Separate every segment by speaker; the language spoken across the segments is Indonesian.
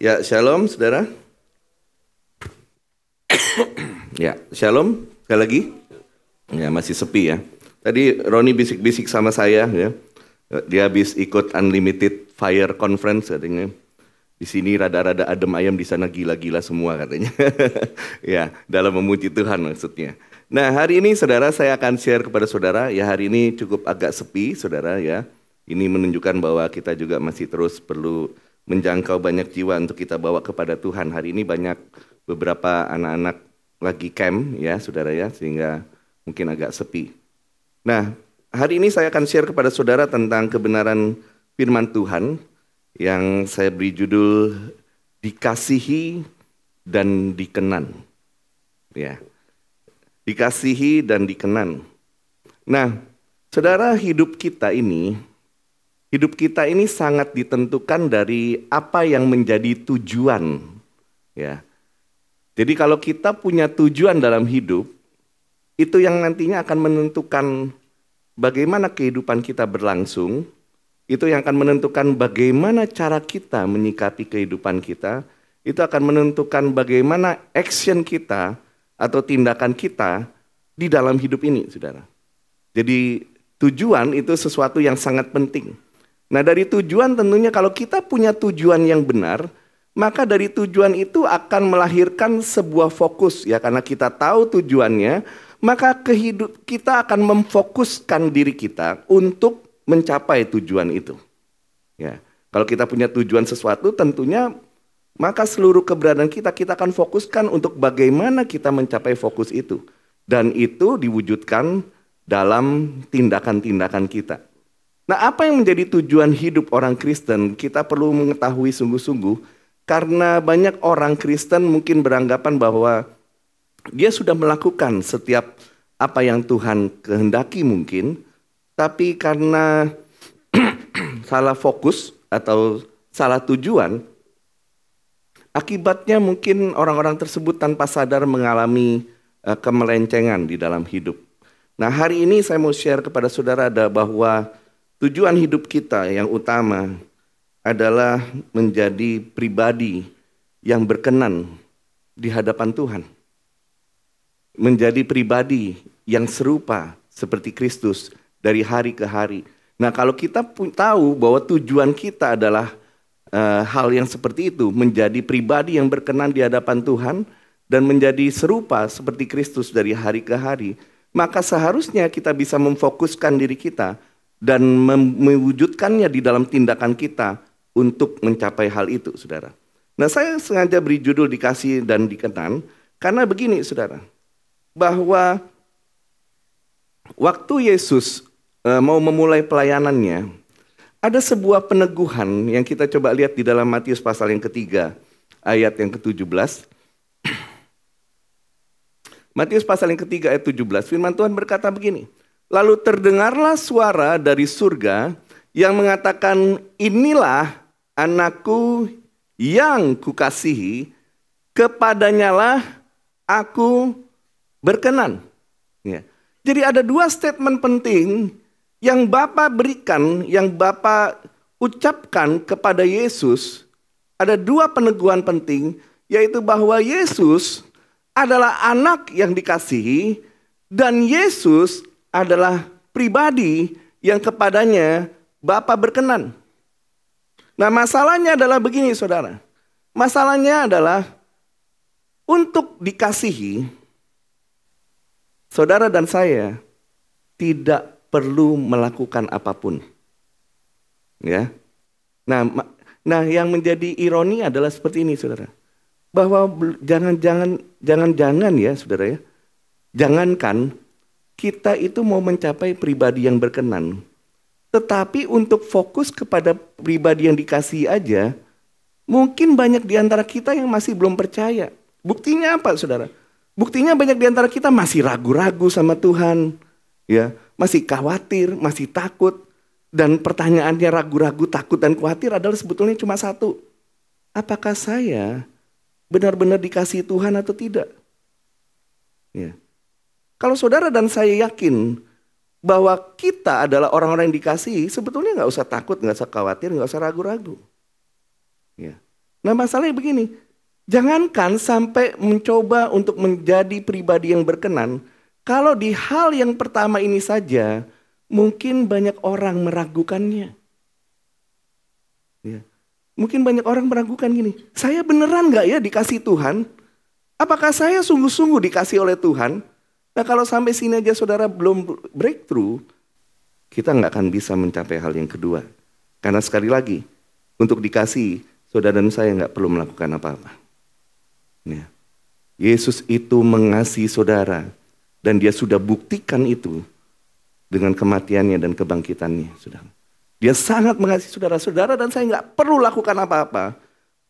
Speaker 1: Ya, shalom saudara. Ya, shalom. Sekali lagi. Ya, masih sepi ya. Tadi Roni bisik-bisik sama saya ya. Dia habis ikut Unlimited Fire Conference katanya. Di sini rada-rada adem ayam, di sana gila-gila semua katanya. Ya, dalam memuji Tuhan maksudnya. Nah, hari ini saudara saya akan share kepada saudara. Ya, hari ini cukup agak sepi saudara ya. Ini menunjukkan bahwa kita juga masih terus perlu menjangkau banyak jiwa untuk kita bawa kepada Tuhan. Hari ini banyak beberapa anak-anak lagi camp ya saudara ya, sehingga mungkin agak sepi. Nah, hari ini saya akan share kepada saudara tentang kebenaran firman Tuhan yang saya beri judul Dikasihi dan Dikenan. Ya, dikasihi dan dikenan. Nah, saudara, hidup kita ini sangat ditentukan dari apa yang menjadi tujuan. Ya. Jadi kalau kita punya tujuan dalam hidup, itu yang nantinya akan menentukan bagaimana kehidupan kita berlangsung, itu yang akan menentukan bagaimana cara kita menyikapi kehidupan kita, itu akan menentukan bagaimana action kita atau tindakan kita di dalam hidup ini, saudara. Jadi tujuan itu sesuatu yang sangat penting. Nah, dari tujuan tentunya kalau kita punya tujuan yang benar, maka dari tujuan itu akan melahirkan sebuah fokus ya, karena kita tahu tujuannya, maka kita akan memfokuskan diri kita untuk mencapai tujuan itu. Ya, kalau kita punya tujuan sesuatu tentunya maka seluruh keberadaan kita akan fokuskan untuk bagaimana kita mencapai fokus itu. Dan itu diwujudkan dalam tindakan-tindakan kita. Nah, apa yang menjadi tujuan hidup orang Kristen? Kita perlu mengetahui sungguh-sungguh. Karena banyak orang Kristen mungkin beranggapan bahwa dia sudah melakukan setiap apa yang Tuhan kehendaki mungkin. Tapi karena salah fokus atau salah tujuan, akibatnya mungkin orang-orang tersebut tanpa sadar mengalami kemelencengan di dalam hidup. Nah, hari ini saya mau share kepada saudara bahwa tujuan hidup kita yang utama adalah menjadi pribadi yang berkenan di hadapan Tuhan. Menjadi pribadi yang serupa seperti Kristus dari hari ke hari. Nah, kalau kita tahu bahwa tujuan kita adalah hal yang seperti itu, menjadi pribadi yang berkenan di hadapan Tuhan dan menjadi serupa seperti Kristus dari hari ke hari, maka seharusnya kita bisa memfokuskan diri kita dan mewujudkannya di dalam tindakan kita untuk mencapai hal itu, saudara. Nah, saya sengaja beri judul Dikasihi dan Dikenan karena begini, saudara, bahwa waktu Yesus mau memulai pelayanannya, ada sebuah peneguhan yang kita coba lihat di dalam Matius pasal yang ketiga, ayat yang ke-17. Matius pasal yang ketiga ayat 17, firman Tuhan berkata begini, lalu terdengarlah suara dari surga yang mengatakan, inilah anakku yang kukasihi, kepadanyalah aku berkenan. Ya. Jadi ada dua statement penting yang Bapa berikan, yang Bapa ucapkan kepada Yesus. Ada dua peneguhan penting, yaitu bahwa Yesus adalah anak yang dikasihi dan Yesus adalah pribadi yang kepadanya Bapa berkenan. Nah, masalahnya adalah begini, saudara. Masalahnya adalah untuk dikasihi, saudara dan saya tidak perlu melakukan apapun. Ya. Nah, yang menjadi ironi adalah seperti ini, saudara. Bahwa jangan ya, saudara ya. Jangankan kita itu mau mencapai pribadi yang berkenan, tetapi untuk fokus kepada pribadi yang dikasihi aja, mungkin banyak di antara kita yang masih belum percaya. Buktinya apa, saudara? Buktinya banyak di antara kita masih ragu-ragu sama Tuhan, ya, masih khawatir, masih takut, dan pertanyaannya ragu-ragu, takut dan khawatir adalah sebetulnya cuma satu. Apakah saya benar-benar dikasihi Tuhan atau tidak? Ya. Kalau saudara dan saya yakin bahwa kita adalah orang-orang yang dikasihi, sebetulnya nggak usah takut, nggak usah khawatir, nggak usah ragu-ragu. Ya. Nah masalahnya begini, jangankan sampai mencoba untuk menjadi pribadi yang berkenan, kalau di hal yang pertama ini saja, mungkin banyak orang meragukannya. Ya. Mungkin banyak orang meragukan gini, saya beneran gak ya dikasih Tuhan? Apakah saya sungguh-sungguh dikasih oleh Tuhan? Nah kalau sampai sini aja saudara belum breakthrough, kita nggak akan bisa mencapai hal yang kedua. Karena sekali lagi, untuk dikasih, saudara dan saya nggak perlu melakukan apa-apa. Ya. Yesus itu mengasihi saudara, dan dia sudah buktikan itu dengan kematiannya dan kebangkitannya. Saudara. Dia sangat mengasihi saudara-saudara dan saya nggak perlu lakukan apa-apa.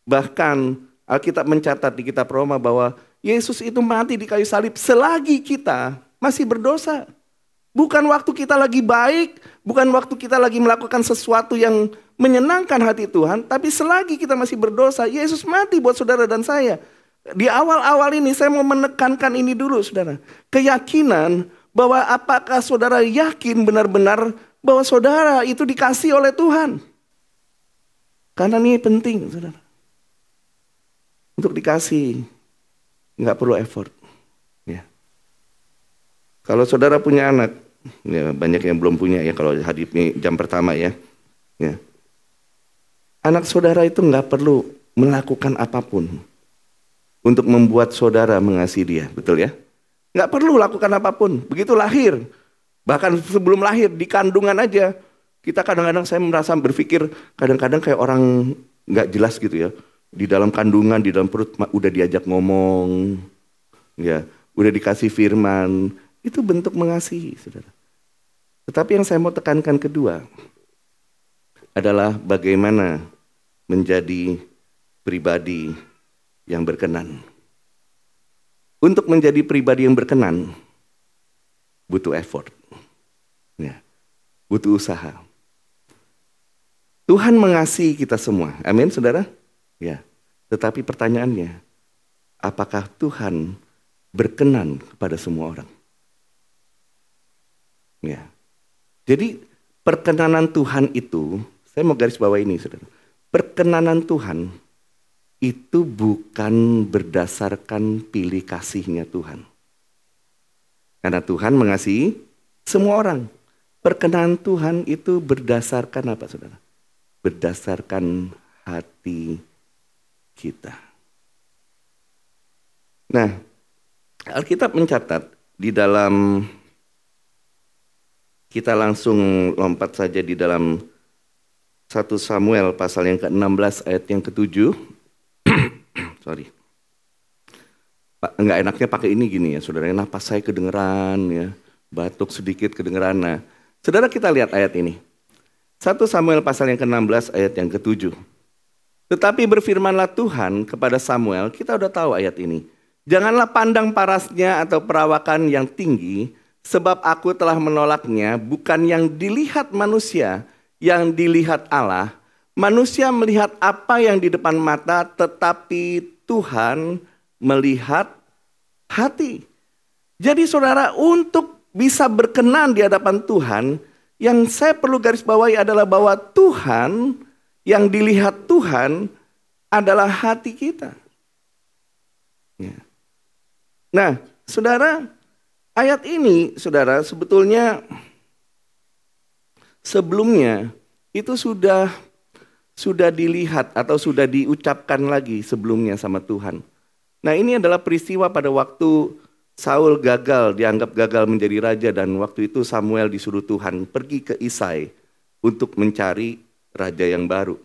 Speaker 1: Bahkan Alkitab mencatat di kitab Roma bahwa Yesus itu mati di kayu salib selagi kita masih berdosa. Bukan waktu kita lagi baik, bukan waktu kita lagi melakukan sesuatu yang menyenangkan hati Tuhan, tapi selagi kita masih berdosa, Yesus mati buat saudara dan saya. Di awal-awal ini saya mau menekankan ini dulu saudara. Keyakinan bahwa apakah saudara yakin benar-benar bahwa saudara itu dikasih oleh Tuhan. Karena ini penting saudara. Untuk dikasih, nggak perlu effort. Ya. Kalau saudara punya anak, ya banyak yang belum punya ya kalau hadir jam pertama ya. Ya. Anak saudara itu nggak perlu melakukan apapun untuk membuat saudara mengasihi dia, betul ya? Nggak perlu lakukan apapun, begitu lahir. Bahkan sebelum lahir, di kandungan aja. Kita kadang-kadang saya merasa berpikir, kadang-kadang kayak orang nggak jelas gitu ya. Di dalam kandungan, di dalam perut udah diajak ngomong, ya, udah dikasih firman. Itu bentuk mengasihi, saudara. Tetapi yang saya mau tekankan kedua adalah bagaimana menjadi pribadi yang berkenan. Untuk menjadi pribadi yang berkenan, butuh effort, ya, butuh usaha. Tuhan mengasihi kita semua, amin, saudara. Ya, tetapi pertanyaannya, apakah Tuhan berkenan kepada semua orang? Ya. Jadi perkenanan Tuhan itu, saya mau garis bawah ini saudara. Perkenanan Tuhan itu bukan berdasarkan pilih kasihnya Tuhan. Karena Tuhan mengasihi semua orang. Perkenanan Tuhan itu berdasarkan apa saudara? Berdasarkan hati kita. Nah, Alkitab mencatat di dalam, kita langsung lompat saja di dalam 1 Samuel pasal yang ke-16 ayat yang ke-7. Sorry. Enggak enaknya pakai ini gini ya, saudara. Napas saya kedengeran ya, batuk sedikit kedengeran. Nah, saudara kita lihat ayat ini. 1 Samuel pasal yang ke-16 ayat yang ke-7. Tetapi berfirmanlah Tuhan kepada Samuel, kita udah tahu ayat ini. Janganlah pandang parasnya atau perawakan yang tinggi, sebab aku telah menolaknya, bukan yang dilihat manusia, yang dilihat Allah. Manusia melihat apa yang di depan mata, tetapi Tuhan melihat hati. Jadi saudara, untuk bisa berkenan di hadapan Tuhan, yang saya perlu garis bawahi adalah bahwa Tuhan, yang dilihat Tuhan adalah hati kita. Ya. Nah, saudara, ayat ini, saudara, sebetulnya sebelumnya itu sudah dilihat atau sudah diucapkan lagi sebelumnya sama Tuhan. Nah, ini adalah peristiwa pada waktu Saul gagal, dianggap gagal menjadi raja, dan waktu itu Samuel disuruh Tuhan pergi ke Isai untuk mencari raja yang baru.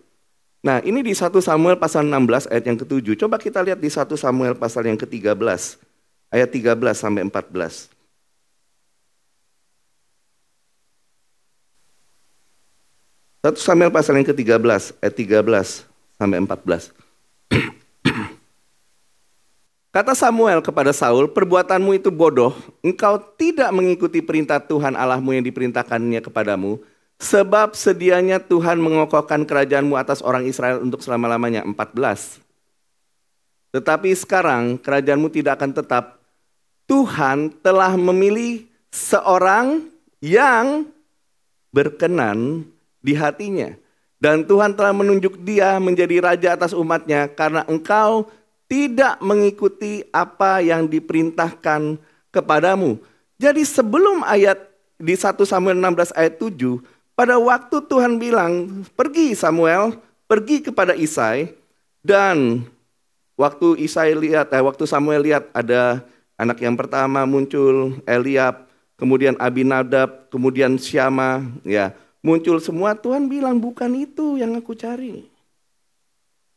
Speaker 1: Nah, ini di 1 Samuel pasal 16 ayat yang ke-7. Coba kita lihat di 1 Samuel pasal yang ke-13, ayat 13 sampai 14. 1 Samuel pasal yang ke-13, ayat 13 sampai 14. Kata Samuel kepada Saul, perbuatanmu itu bodoh, engkau tidak mengikuti perintah Tuhan Allahmu yang diperintahkannya kepadamu, sebab sedianya Tuhan mengokohkan kerajaanmu atas orang Israel untuk selama-lamanya. 14. Tetapi sekarang kerajaanmu tidak akan tetap. Tuhan telah memilih seorang yang berkenan di hatinya. Dan Tuhan telah menunjuk dia menjadi raja atas umatnya karena engkau tidak mengikuti apa yang diperintahkan kepadamu. Jadi sebelum ayat di 1 Samuel 16 ayat 7, pada waktu Tuhan bilang, pergi Samuel, pergi kepada Isai, dan waktu waktu Samuel lihat ada anak yang pertama muncul, Eliab, kemudian Abinadab, kemudian Syama, ya, muncul semua. Tuhan bilang bukan itu yang aku cari.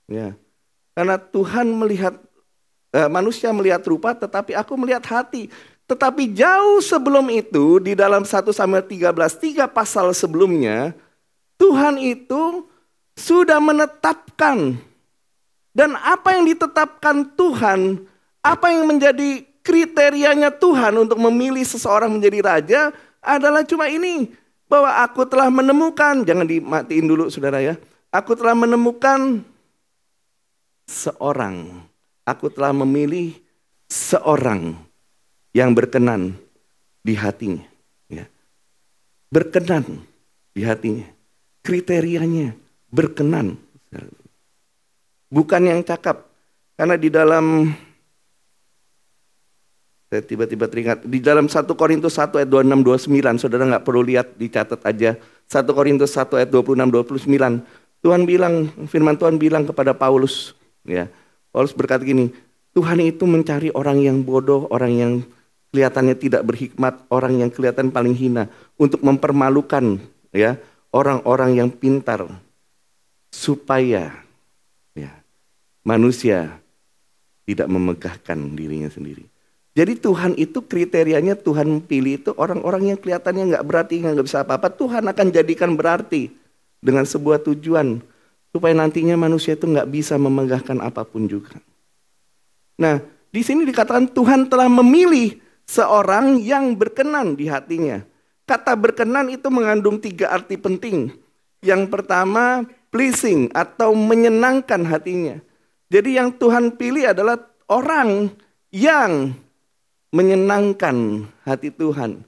Speaker 1: Ya. Karena Tuhan melihat, manusia melihat rupa, tetapi aku melihat hati. Tetapi jauh sebelum itu, di dalam 1 Samuel 13, 3 pasal sebelumnya, Tuhan itu sudah menetapkan. Dan apa yang ditetapkan Tuhan, apa yang menjadi kriterianya Tuhan untuk memilih seseorang menjadi raja, adalah cuma ini. Bahwa aku telah menemukan, jangan dimatiin dulu saudara ya. Aku telah menemukan seorang, aku telah memilih seorang yang berkenan di hatinya. Ya. Berkenan di hatinya. Kriterianya berkenan. Bukan yang cakap. Karena di dalam, saya tiba-tiba teringat, di dalam 1 Korintus 1 ayat 26-29, saudara nggak perlu lihat, dicatat aja. 1 Korintus 1 ayat 26-29, Tuhan bilang, firman Tuhan bilang kepada Paulus, ya, Paulus berkata gini, Tuhan itu mencari orang yang bodoh, orang yang kelihatannya tidak berhikmat, orang yang kelihatan paling hina, untuk mempermalukan, ya, orang-orang yang pintar, supaya, ya, manusia tidak memegahkan dirinya sendiri. Jadi Tuhan itu kriterianya, Tuhan pilih itu orang-orang yang kelihatannya nggak berarti, nggak bisa apa-apa, Tuhan akan jadikan berarti dengan sebuah tujuan supaya nantinya manusia itu nggak bisa memegahkan apapun juga. Nah, di sini dikatakan Tuhan telah memilih seorang yang berkenan di hatinya. Kata berkenan itu mengandung 3 arti penting. Yang pertama, pleasing atau menyenangkan hatinya. Jadi yang Tuhan pilih adalah orang yang menyenangkan hati Tuhan.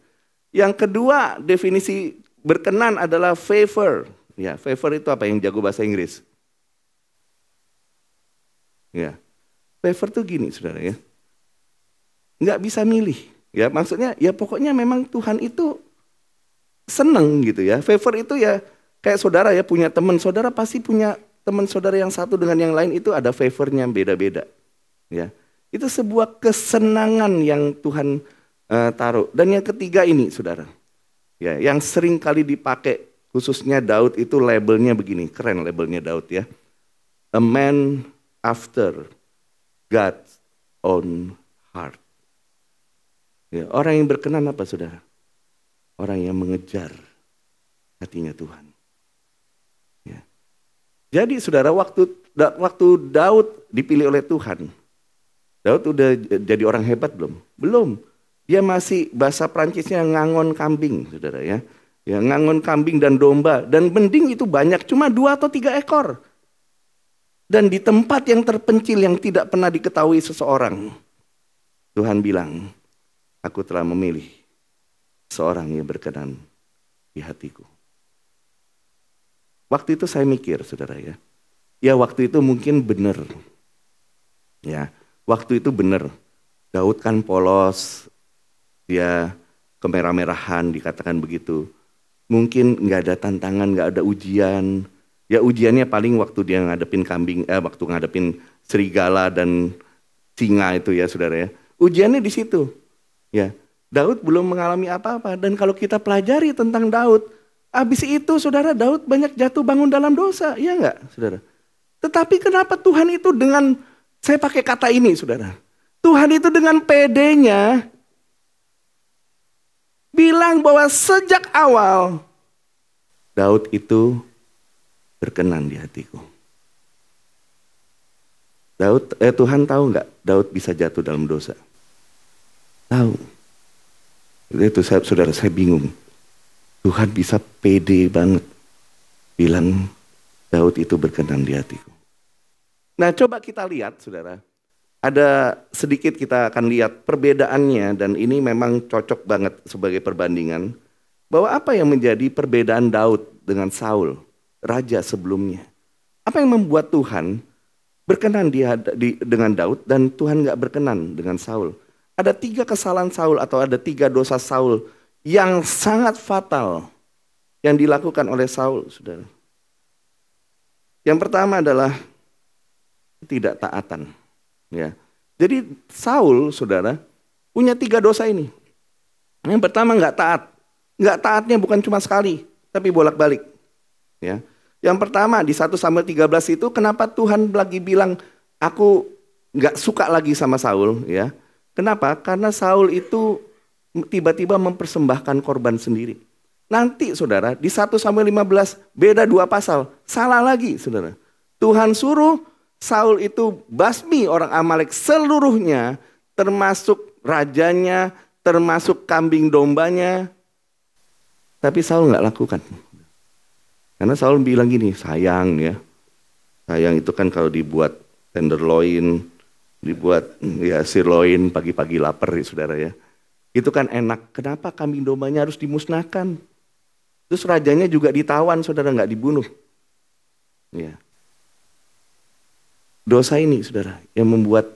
Speaker 1: Yang kedua, definisi berkenan adalah favor. Ya, favor itu apa yang jago bahasa Inggris? Ya, favor itu gini, saudara ya. Nggak bisa milih. Ya, maksudnya ya pokoknya memang Tuhan itu seneng gitu ya. Favor itu ya kayak saudara ya punya teman. Saudara pasti punya teman saudara yang satu dengan yang lain itu ada favornya beda-beda. Ya. Itu sebuah kesenangan yang Tuhan taruh. Dan yang ketiga ini, saudara, ya, yang sering kali dipakai, khususnya Daud itu labelnya begini, keren labelnya Daud ya. A man after God's own heart. Ya, orang yang berkenan apa, saudara? Orang yang mengejar hatinya Tuhan. Ya. Jadi, saudara, waktu Daud dipilih oleh Tuhan, Daud udah jadi orang hebat belum? Belum. Dia masih bahasa Prancisnya ngangon kambing, saudara ya. Ya, ngangon kambing dan domba. Dan mending itu banyak, cuma 2 atau 3 ekor. Dan di tempat yang terpencil yang tidak pernah diketahui seseorang, Tuhan bilang, aku telah memilih seorang yang berkenan di hatiku. Waktu itu saya mikir, saudara ya. Ya waktu itu mungkin benar. Ya. Waktu itu benar, Daud kan polos, dia kemerah-merahan dikatakan begitu. Mungkin nggak ada tantangan, nggak ada ujian. Ya ujiannya paling waktu dia ngadepin waktu ngadepin serigala dan singa itu ya saudara ya. Ujiannya di situ. Ya, Daud belum mengalami apa-apa. Dan kalau kita pelajari tentang Daud, habis itu saudara Daud banyak jatuh bangun dalam dosa, iya nggak saudara? Tetapi kenapa Tuhan itu dengan saya pakai kata ini, saudara. Tuhan itu dengan pedenya bilang bahwa sejak awal Daud itu berkenan di hatiku. Tuhan tahu nggak Daud bisa jatuh dalam dosa? Tahu. Itu saudara saya bingung. Tuhan bisa pede banget bilang Daud itu berkenan di hatiku. Nah coba kita lihat saudara, ada sedikit kita akan lihat perbedaannya dan ini memang cocok banget sebagai perbandingan. Bahwa apa yang menjadi perbedaan Daud dengan Saul. raja sebelumnya. Apa yang membuat Tuhan berkenan dengan Daud dan Tuhan gak berkenan dengan Saul? Ada 3 kesalahan Saul atau ada 3 dosa Saul yang sangat fatal yang dilakukan oleh Saul, saudara. Yang pertama adalah ketidaktaatan. Ya. Jadi Saul, saudara, punya 3 dosa ini. Yang pertama nggak taat. Nggak taatnya bukan cuma sekali, tapi bolak-balik. Ya. Yang pertama di 1 Samuel 13 itu kenapa Tuhan lagi bilang aku nggak suka lagi sama Saul, ya? Kenapa? Karena Saul itu tiba-tiba mempersembahkan korban sendiri. Nanti saudara di 1 Samuel 15 beda 2 pasal, salah lagi saudara. Tuhan suruh Saul itu basmi orang Amalek seluruhnya, termasuk rajanya, termasuk kambing dombanya. Tapi Saul nggak lakukan. Karena Saul bilang gini, sayang ya. Sayang itu kan kalau dibuat tenderloin, dibuat ya sirloin pagi-pagi lapar ya saudara ya. Itu kan enak. Kenapa kambing dombanya harus dimusnahkan? Terus rajanya juga ditawan, saudara, nggak dibunuh. Ya. Dosa ini, saudara, yang membuat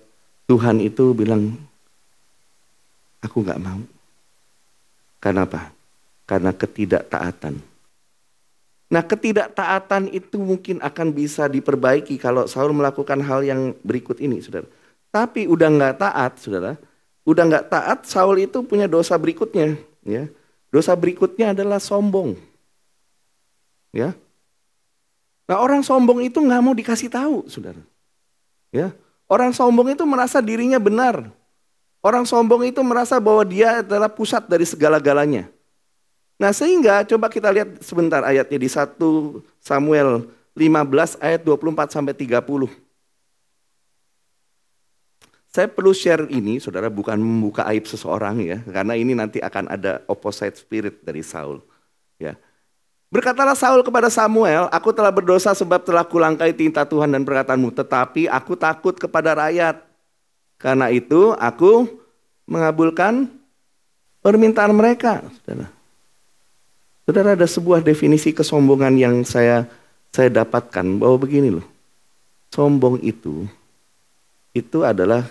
Speaker 1: Tuhan itu bilang, aku nggak mau. Karena apa? Karena ketidaktaatan. Nah, ketidaktaatan itu mungkin akan bisa diperbaiki kalau Saul melakukan hal yang berikut ini, saudara. Tapi udah nggak taat, saudara. Udah nggak taat, Saul itu punya dosa berikutnya, ya. Dosa berikutnya adalah sombong. Ya. Nah, orang sombong itu nggak mau dikasih tahu, saudara. Ya. Orang sombong itu merasa dirinya benar. Orang sombong itu merasa bahwa dia adalah pusat dari segala-galanya. Nah, sehingga coba kita lihat sebentar ayatnya di 1 Samuel 15 ayat 24 sampai 30. Saya perlu share ini, saudara, bukan membuka aib seseorang ya, karena ini nanti akan ada opposite spirit dari Saul. Ya. Berkatalah Saul kepada Samuel, aku telah berdosa sebab telah kulangkai tinta Tuhan dan perkataanmu, tetapi aku takut kepada rakyat. Karena itu aku mengabulkan permintaan mereka. Saudara, ada sebuah definisi kesombongan yang saya dapatkan bahwa begini loh. Sombong itu adalah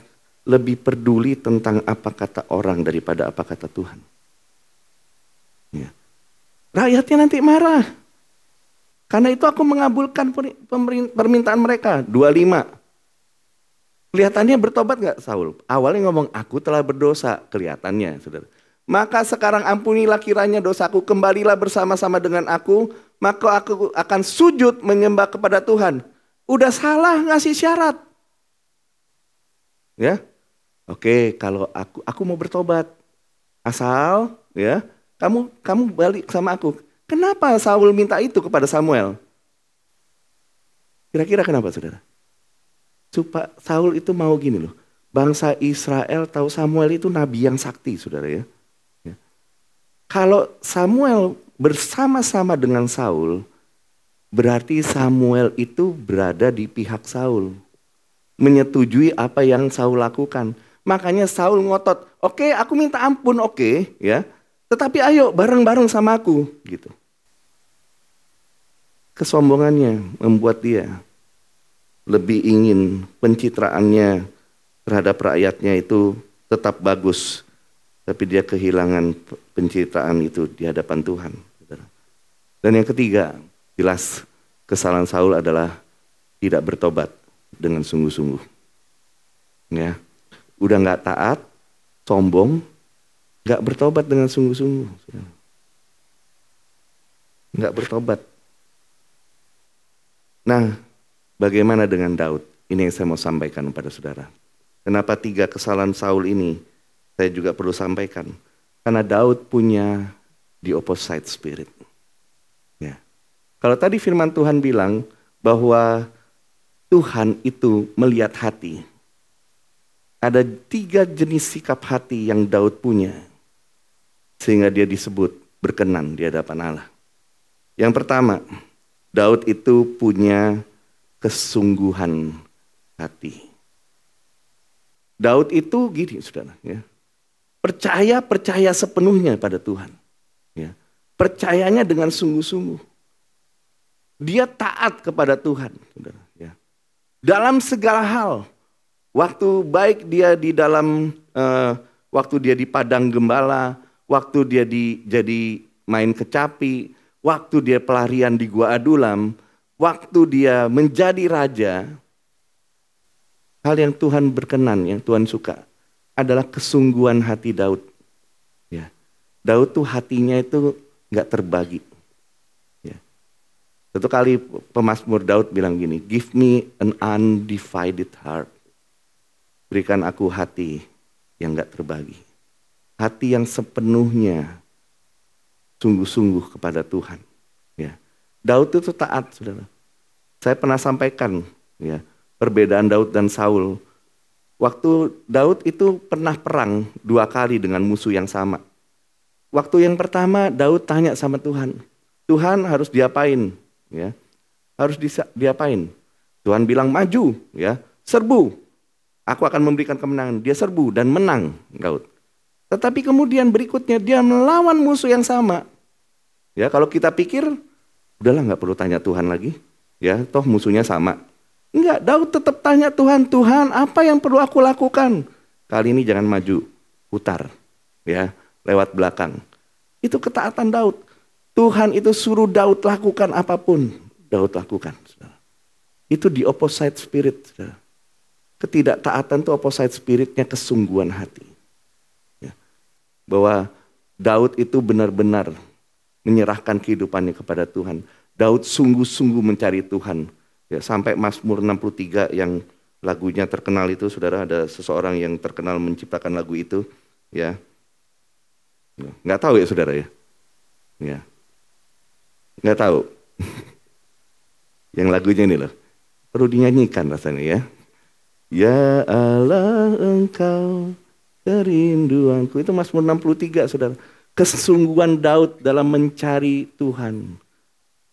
Speaker 1: lebih peduli tentang apa kata orang daripada apa kata Tuhan. Ya. Rakyatnya nanti marah. Karena itu aku mengabulkan permintaan mereka. 25. Kelihatannya bertobat gak Saul? Awalnya ngomong, aku telah berdosa. Kelihatannya, saudara. Maka sekarang ampunilah kiranya dosaku, kembalilah bersama-sama dengan aku, maka aku akan sujud menyembah kepada Tuhan. Udah salah ngasih syarat. Ya. Oke, kalau aku mau bertobat. Asal ya, kamu balik sama aku. Kenapa Saul minta itu kepada Samuel? Kira-kira kenapa, saudara? Supaya Saul itu mau gini loh. Bangsa Israel tahu Samuel itu nabi yang sakti, saudara ya. Kalau Samuel bersama-sama dengan Saul, berarti Samuel itu berada di pihak Saul. Menyetujui apa yang Saul lakukan. Makanya Saul ngotot, oke, aku minta ampun, oke, ya. Tetapi ayo bareng-bareng sama aku, gitu. Kesombongannya membuat dia lebih ingin pencitraannya terhadap rakyatnya itu tetap bagus. Tapi dia kehilangan pencitraan itu di hadapan Tuhan. Dan yang ketiga, jelas kesalahan Saul adalah tidak bertobat dengan sungguh-sungguh. Ya, udah nggak taat, sombong, nggak bertobat dengan sungguh-sungguh. Nggak bertobat. Nah, bagaimana dengan Daud? Ini yang saya mau sampaikan kepada saudara. Kenapa 3 kesalahan Saul ini saya juga perlu sampaikan? Karena Daud punya the opposite spirit. Ya. Kalau tadi firman Tuhan bilang bahwa Tuhan itu melihat hati. Ada 3 jenis sikap hati yang Daud punya. Sehingga dia disebut berkenan di hadapan Allah. Yang pertama, Daud itu punya kesungguhan hati. Daud itu gini, saudara, ya. Percaya sepenuhnya pada Tuhan. Ya. Percayanya dengan sungguh-sungguh. Dia taat kepada Tuhan. Saudara, ya. Dalam segala hal. Waktu baik dia di dalam, waktu dia di padang gembala, waktu dia jadi main kecapi, waktu dia pelarian di Gua Adulam, waktu dia menjadi raja, hal yang Tuhan berkenan, yang Tuhan suka adalah kesungguhan hati Daud. Ya. Daud tuh hatinya itu nggak terbagi. Ya. Satu kali pemazmur Daud bilang gini, "Give me an undivided heart." Berikan aku hati yang gak terbagi. Hati yang sepenuhnya sungguh-sungguh kepada Tuhan. Ya. Daud itu taat, saudara. Saya pernah sampaikan ya, perbedaan Daud dan Saul. Waktu Daud itu pernah perang 2 kali dengan musuh yang sama. Waktu yang pertama Daud tanya sama Tuhan. Tuhan harus diapain? Ya. Harus diapain? Tuhan bilang maju, ya, serbu. Aku akan memberikan kemenangan. Dia serbu dan menang Daud. Tetapi kemudian berikutnya dia melawan musuh yang sama. Ya, kalau kita pikir, udahlah nggak perlu tanya Tuhan lagi. Ya, toh musuhnya sama. Enggak, Daud tetap tanya Tuhan, Tuhan apa yang perlu aku lakukan? Kali ini jangan maju, putar. Ya, lewat belakang. Itu ketaatan Daud. Tuhan itu suruh Daud lakukan apapun, Daud lakukan. Saudara. Itu the opposite spirit, saudara. Ketidaktaatan itu opposite spiritnya kesungguhan hati. Ya. Bahwa Daud itu benar-benar menyerahkan kehidupannya kepada Tuhan. Daud sungguh-sungguh mencari Tuhan. Ya, sampai Mazmur 63 yang lagunya terkenal itu, saudara, ada seseorang yang terkenal menciptakan lagu itu. Ya, nggak tahu ya saudara ya? Ya, nggak tahu. Yang lagunya ini loh, perlu dinyanyikan rasanya ya. Ya Allah engkau kerinduanku. Itu Mazmur 63 saudara. Kesungguhan Daud dalam mencari Tuhan.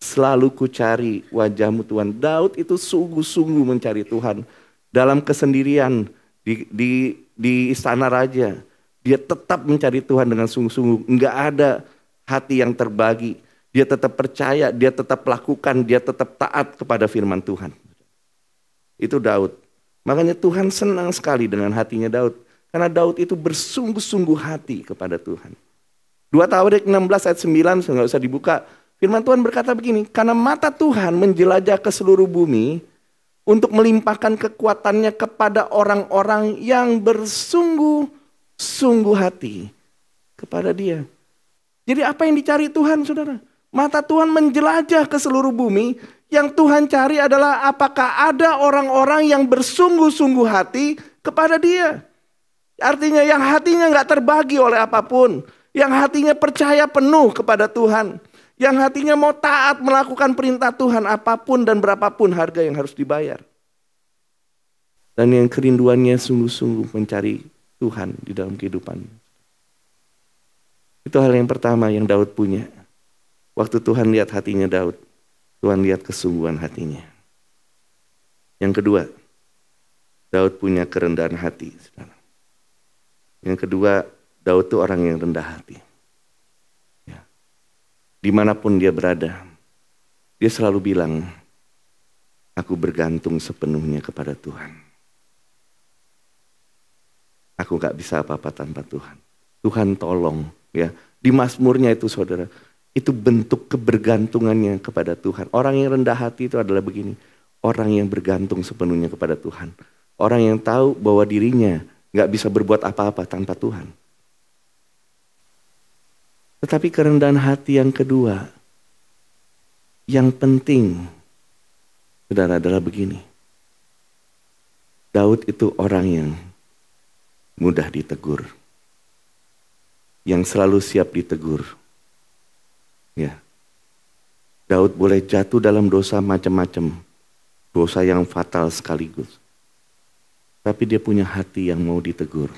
Speaker 1: Selalu ku cari wajahmu Tuhan. Daud itu sungguh-sungguh mencari Tuhan. Dalam kesendirian di istana raja. Dia tetap mencari Tuhan dengan sungguh-sungguh. Enggak ada hati yang terbagi. Dia tetap percaya, dia tetap lakukan, dia tetap taat kepada firman Tuhan. Itu Daud. Makanya Tuhan senang sekali dengan hatinya Daud. Karena Daud itu bersungguh-sungguh hati kepada Tuhan. 2 Tawarik 16 ayat 9, nggak usah dibuka. Firman Tuhan berkata begini, karena mata Tuhan menjelajah ke seluruh bumi untuk melimpahkan kekuatannya kepada orang-orang yang bersungguh-sungguh hati kepada dia. Jadi apa yang dicari Tuhan, saudara? Mata Tuhan menjelajah ke seluruh bumi. Yang Tuhan cari adalah apakah ada orang-orang yang bersungguh-sungguh hati kepada dia. Artinya yang hatinya nggak terbagi oleh apapun. Yang hatinya percaya penuh kepada Tuhan. Yang hatinya mau taat melakukan perintah Tuhan apapun dan berapapun harga yang harus dibayar. Dan yang kerinduannya sungguh-sungguh mencari Tuhan di dalam kehidupannya. Itu hal yang pertama yang Daud punya. Waktu Tuhan lihat hatinya Daud. Tuhan lihat kesungguhan hatinya. Yang kedua, Daud punya kerendahan hati. Yang kedua, Daud itu orang yang rendah hati. Ya. Dimanapun dia berada, dia selalu bilang, aku bergantung sepenuhnya kepada Tuhan. Aku gak bisa apa-apa tanpa Tuhan. Tuhan tolong. Ya. Di Mazmurnya itu saudara, itu bentuk kebergantungannya kepada Tuhan. Orang yang rendah hati itu adalah begini. Orang yang bergantung sepenuhnya kepada Tuhan. Orang yang tahu bahwa dirinya gak bisa berbuat apa-apa tanpa Tuhan. Tetapi kerendahan hati yang kedua, yang penting, saudara, adalah begini. Daud itu orang yang mudah ditegur. Yang selalu siap ditegur. Ya. Daud boleh jatuh dalam dosa macam-macam. Dosa yang fatal sekaligus. Tapi dia punya hati yang mau ditegur.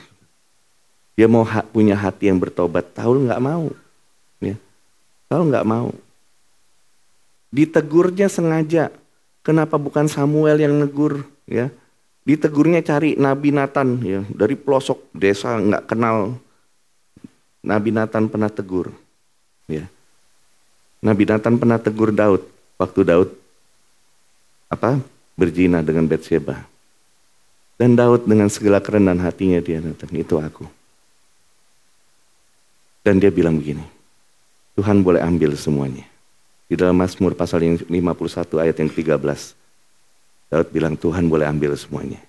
Speaker 1: Dia mau punya hati yang bertobat. Saul nggak mau. Ya. Saul nggak mau. Ditegurnya sengaja. Kenapa bukan Samuel yang negur? Ya. Ditegurnya cari Nabi Nathan. Ya. Dari pelosok desa nggak kenal. Nabi Nathan pernah tegur. Ya. Nabi Nathan pernah tegur Daud. Waktu Daud berzina dengan Batsheba. Dan Daud dengan segala kerendahan hatinya dia datang, itu aku. Dan dia bilang begini, Tuhan boleh ambil semuanya. Di dalam Mazmur pasal yang 51 ayat yang 13. Daud bilang Tuhan boleh ambil semuanya.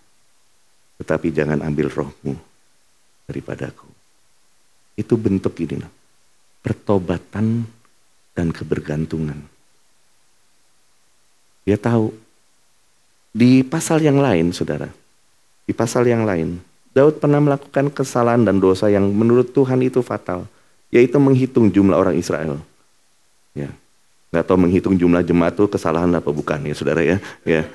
Speaker 1: Tetapi jangan ambil rohmu daripadaku. Itu bentuk ini loh. Pertobatan dan kebergantungan. Dia tahu. Di pasal yang lain saudara. Di pasal yang lain. Daud pernah melakukan kesalahan dan dosa yang menurut Tuhan itu fatal. Yaitu menghitung jumlah orang Israel. Ya. Nggak tahu menghitung jumlah jemaat itu kesalahan apa bukan ya saudara ya. Ya.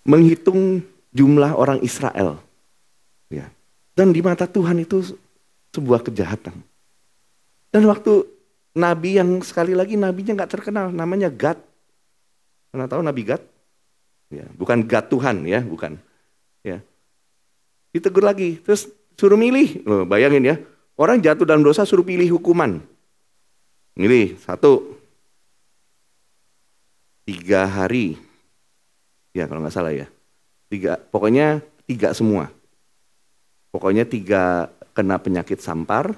Speaker 1: Menghitung jumlah orang Israel. Ya. Dan di mata Tuhan itu sebuah kejahatan. Dan waktu nabi yang sekali lagi nabinya nggak terkenal, namanya Gad. Pernah tahu nabi Gad? Ya, bukan Gad Tuhan ya, bukan. Ya. Ditegur lagi, terus suruh milih. Loh, bayangin ya, orang jatuh dalam dosa suruh pilih hukuman. Milih 1, 3 hari. Ya kalau nggak salah ya. 3, pokoknya 3 semua. Pokoknya 3 kena penyakit sampar.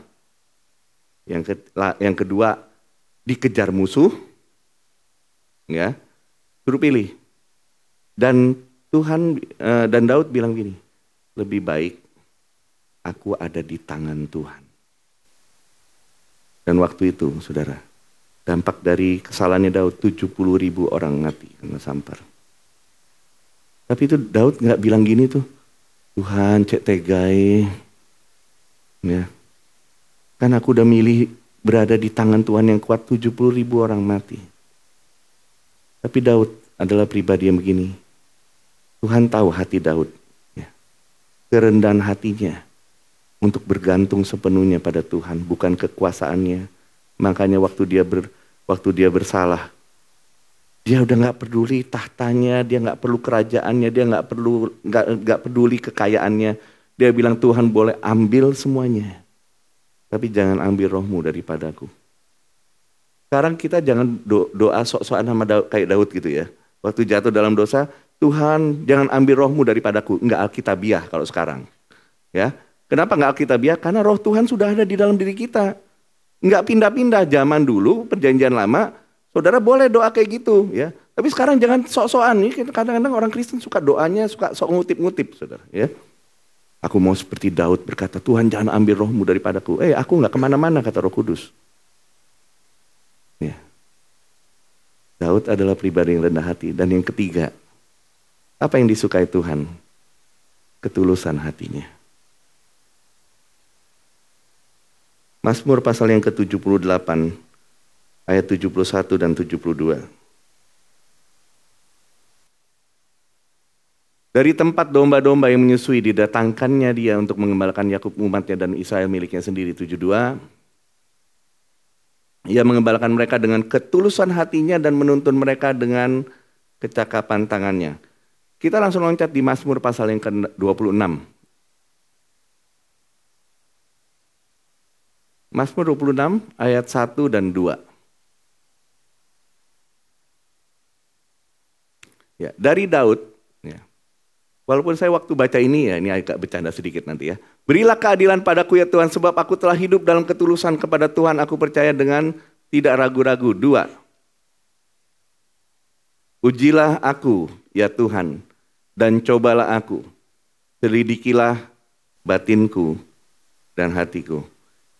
Speaker 1: Yang kedua dikejar musuh. Ya. Suruh pilih. Dan Daud bilang gini, lebih baik aku ada di tangan Tuhan. Dan waktu itu, saudara, dampak dari kesalahannya Daud 70.000 orang mati kena sampar. Tapi itu Daud nggak bilang gini tuh, Tuhan cek tegai, ya, kan aku udah milih berada di tangan Tuhan yang kuat 70.000 orang mati. Tapi Daud adalah pribadi yang begini. Tuhan tahu hati Daud. Ya. Kerendahan hatinya untuk bergantung sepenuhnya pada Tuhan. Bukan kekuasaannya. Makanya waktu dia bersalah. Dia udah gak peduli tahtanya. Dia gak perlu kerajaannya. Dia gak peduli kekayaannya. Dia bilang Tuhan boleh ambil semuanya. Tapi jangan ambil rohmu daripadaku. Sekarang kita jangan doa sok-sokan sama kayak Daud gitu ya. Waktu jatuh dalam dosa, Tuhan jangan ambil rohmu daripadaku. Enggak alkitabiah kalau sekarang. Ya, kenapa enggak alkitabiah? Karena roh Tuhan sudah ada di dalam diri kita. Enggak pindah-pindah. Zaman dulu, perjanjian lama, saudara boleh doa kayak gitu. Ya. Tapi sekarang jangan sok-sokan. Kadang-kadang orang Kristen suka doanya, suka sok ngutip-ngutip. Saudara. Ya. Aku mau seperti Daud berkata, Tuhan jangan ambil rohmu daripadaku. Aku enggak kemana-mana kata Roh Kudus. Ya. Daud adalah pribadi yang rendah hati. Dan yang ketiga, apa yang disukai Tuhan? Ketulusan hatinya. Mazmur pasal yang ke-78, ayat 71 dan 72. Dari tempat domba-domba yang menyusui didatangkannya dia untuk mengembalakan Yakub umatnya dan Israel miliknya sendiri. 72. Ia mengembalakan mereka dengan ketulusan hatinya dan menuntun mereka dengan kecakapan tangannya. Kita langsung loncat di Mazmur pasal yang ke-26. Mazmur 26 ayat 1 dan 2. Ya, dari Daud, ya. Walaupun saya waktu baca ini agak bercanda sedikit nanti ya. Berilah keadilan padaku ya Tuhan, sebab aku telah hidup dalam ketulusan kepada Tuhan, aku percaya dengan tidak ragu-ragu. 2. Ujilah aku ya Tuhan, dan cobalah aku, selidikilah batinku dan hatiku.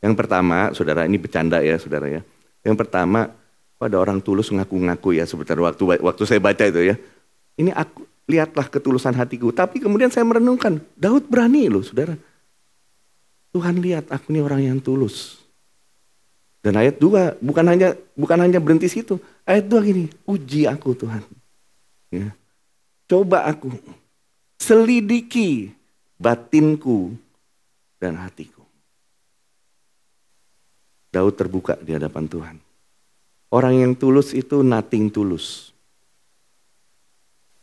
Speaker 1: Yang pertama, saudara, ini bercanda ya saudara ya. Yang pertama, ada orang tulus ngaku-ngaku ya sebentar waktu saya baca itu ya. Ini aku, lihatlah ketulusan hatiku. Tapi kemudian saya merenungkan, Daud berani loh saudara. Tuhan lihat aku ini orang yang tulus. Dan ayat 2 bukan hanya berhenti situ. Ayat 2 gini, uji aku Tuhan. Ya. Coba aku, selidiki batinku dan hatiku. Daud terbuka di hadapan Tuhan. Orang yang tulus itu nothing tulus.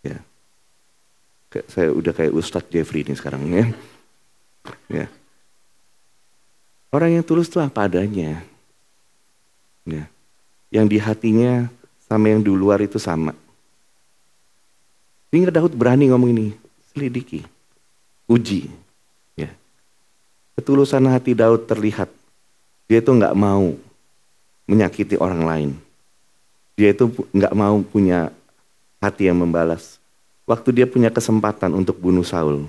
Speaker 1: Ya. Saya udah kayak Ustadz Jeffrey ini sekarang ya. Ya. Orang yang tulus itu apa adanya. Ya. Yang di hatinya sama yang di luar itu sama. Sehingga Daud berani ngomong ini, selidiki, uji. Ya. Ketulusan hati Daud terlihat. Dia itu nggak mau menyakiti orang lain. Dia itu nggak mau punya hati yang membalas. Waktu dia punya kesempatan untuk bunuh Saul.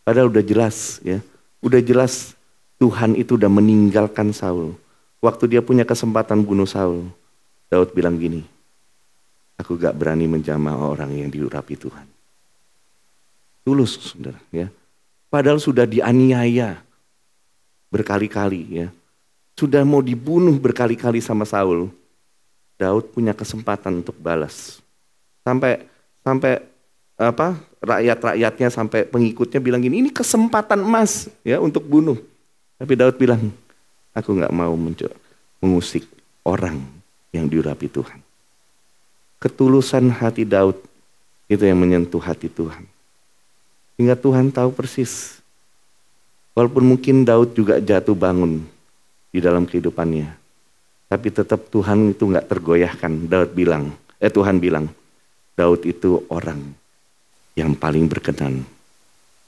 Speaker 1: Padahal udah jelas ya. Udah jelas Tuhan itu udah meninggalkan Saul. Waktu dia punya kesempatan bunuh Saul. Daud bilang gini. Aku gak berani menjamah orang yang diurapi Tuhan. Tulus saudara ya. Padahal sudah dianiaya berkali-kali ya. Sudah mau dibunuh berkali-kali sama Saul. Daud punya kesempatan untuk balas. Sampai rakyat-rakyatnya sampai pengikutnya bilang gini, ini kesempatan emas ya untuk bunuh. Tapi Daud bilang, aku nggak mau mengusik orang yang diurapi Tuhan. Ketulusan hati Daud itu yang menyentuh hati Tuhan. Hingga Tuhan tahu persis. Walaupun mungkin Daud juga jatuh bangun di dalam kehidupannya. Tapi tetap Tuhan itu nggak tergoyahkan. Tuhan bilang, Daud itu orang yang paling berkenan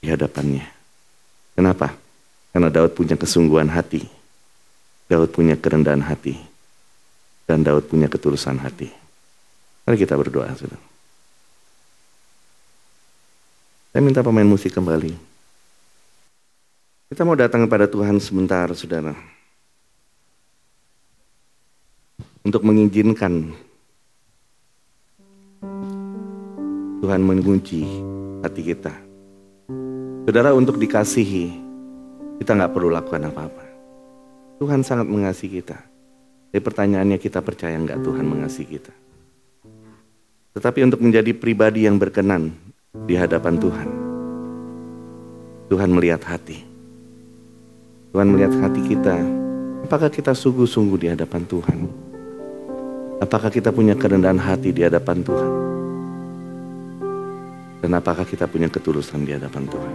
Speaker 1: di hadapannya. Kenapa? Karena Daud punya kesungguhan hati. Daud punya kerendahan hati. Dan Daud punya ketulusan hati. Mari kita berdoa, saudara. Saya minta pemain musik kembali. Kita mau datang kepada Tuhan sebentar, saudara. Untuk mengizinkan Tuhan mengunci hati kita. Saudara, untuk dikasihi, kita gak perlu lakukan apa-apa. Tuhan sangat mengasihi kita. Tapi pertanyaannya, kita percaya gak Tuhan mengasihi kita? Tetapi untuk menjadi pribadi yang berkenan di hadapan Tuhan, Tuhan melihat hati. Tuhan melihat hati kita. Apakah kita sungguh-sungguh di hadapan Tuhan? Apakah kita punya kerendahan hati di hadapan Tuhan? Dan apakah kita punya ketulusan di hadapan Tuhan?